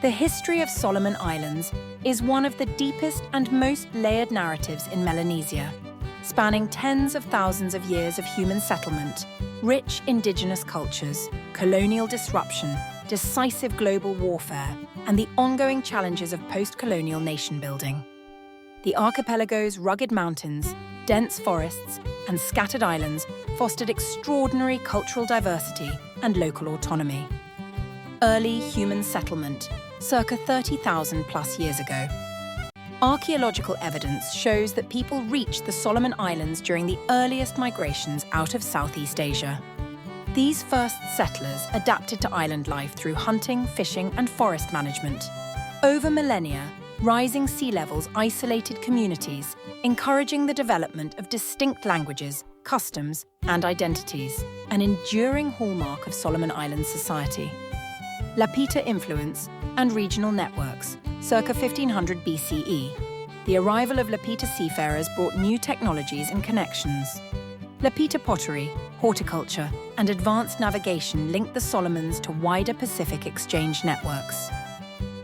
The history of Solomon Islands is one of the deepest and most layered narratives in Melanesia, spanning tens of thousands of years of human settlement, rich indigenous cultures, colonial disruption, decisive global warfare, and the ongoing challenges of post-colonial nation-building. The archipelago's rugged mountains, dense forests, and scattered islands fostered extraordinary cultural diversity and local autonomy. Early human settlement, circa 30,000 plus years ago. Archaeological evidence shows that people reached the Solomon Islands during the earliest migrations out of Southeast Asia. These first settlers adapted to island life through hunting, fishing, and forest management. Over millennia, rising sea levels isolated communities, encouraging the development of distinct languages, customs, and identities, an enduring hallmark of Solomon Islands society. Lapita influence and regional networks, circa 1500 BCE. The arrival of Lapita seafarers brought new technologies and connections. Lapita pottery, horticulture, and advanced navigation linked the Solomons to wider Pacific exchange networks.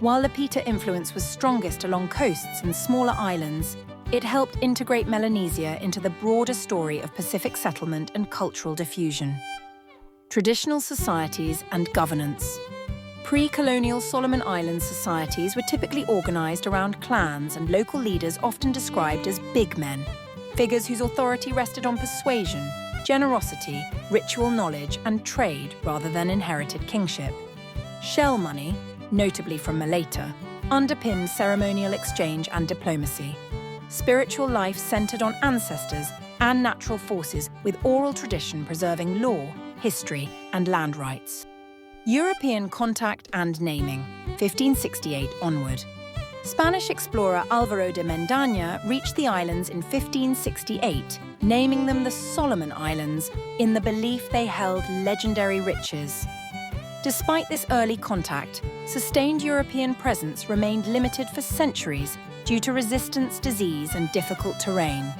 While Lapita influence was strongest along coasts and smaller islands, it helped integrate Melanesia into the broader story of Pacific settlement and cultural diffusion. Traditional societies and governance. Pre-colonial Solomon Islands societies were typically organized around clans, and local leaders often described as big men, figures whose authority rested on persuasion, generosity, ritual knowledge, and trade rather than inherited kingship. Shell money, notably from Maleta, underpinned ceremonial exchange and diplomacy. Spiritual life centered on ancestors and natural forces, with oral tradition preserving law, history, and land rights. European contact and naming, 1568 onward. Spanish explorer Álvaro de Mendaña reached the islands in 1568, naming them the Solomon Islands in the belief they held legendary riches. Despite this early contact, sustained European presence remained limited for centuries due to resistance, disease, and difficult terrain.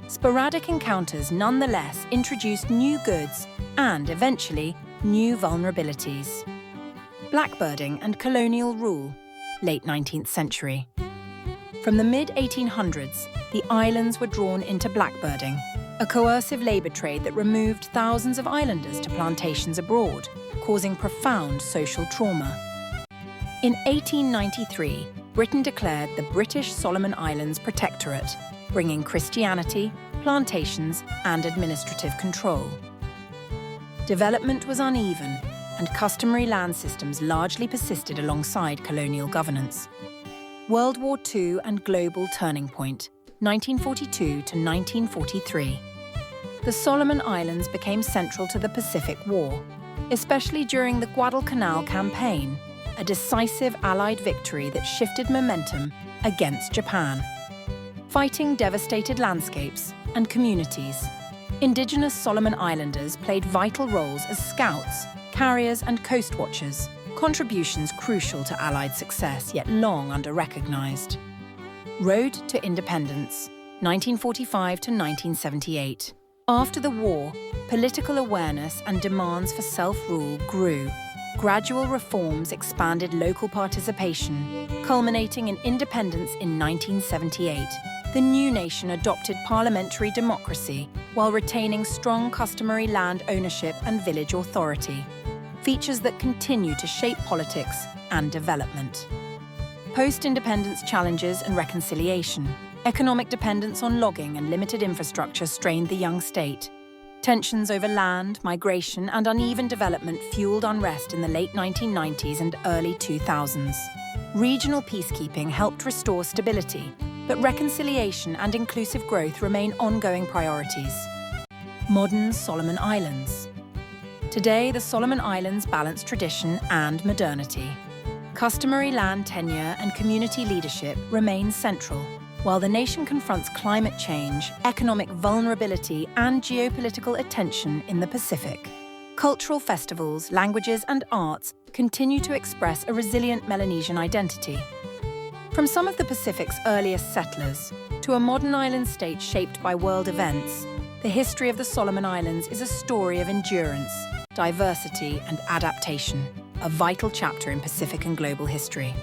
Sporadic encounters nonetheless introduced new goods and, eventually, new vulnerabilities. Blackbirding and colonial rule, late 19th century. From the mid-1800s, the islands were drawn into blackbirding, a coercive labour trade that removed thousands of islanders to plantations abroad, causing profound social trauma. In 1893, Britain declared the British Solomon Islands Protectorate, bringing Christianity, plantations, and administrative control. Development was uneven, and customary land systems largely persisted alongside colonial governance. World War II and global turning point, 1942 to 1943. The Solomon Islands became central to the Pacific War, especially during the Guadalcanal Campaign, a decisive Allied victory that shifted momentum against Japan. Fighting devastated landscapes and communities, Indigenous Solomon Islanders played vital roles as scouts, carriers, and coast watchers, contributions crucial to Allied success yet long under-recognized. Road to Independence, 1945 to 1978. After the war, political awareness and demands for self-rule grew. Gradual reforms expanded local participation, culminating in independence in 1978. The new nation adopted parliamentary democracy while retaining strong customary land ownership and village authority, features that continue to shape politics and development. Post-independence challenges and reconciliation. Economic dependence on logging and limited infrastructure strained the young state. Tensions over land, migration, and uneven development fueled unrest in the late 1990s and early 2000s. Regional peacekeeping helped restore stability, but reconciliation and inclusive growth remain ongoing priorities. Modern Solomon Islands. Today, the Solomon Islands balance tradition and modernity. Customary land tenure and community leadership remain central, while the nation confronts climate change, economic vulnerability, and geopolitical attention in the Pacific. Cultural festivals, languages, and arts continue to express a resilient Melanesian identity. From some of the Pacific's earliest settlers to a modern island state shaped by world events, the history of the Solomon Islands is a story of endurance, diversity, and adaptation. a vital chapter in Pacific and global history.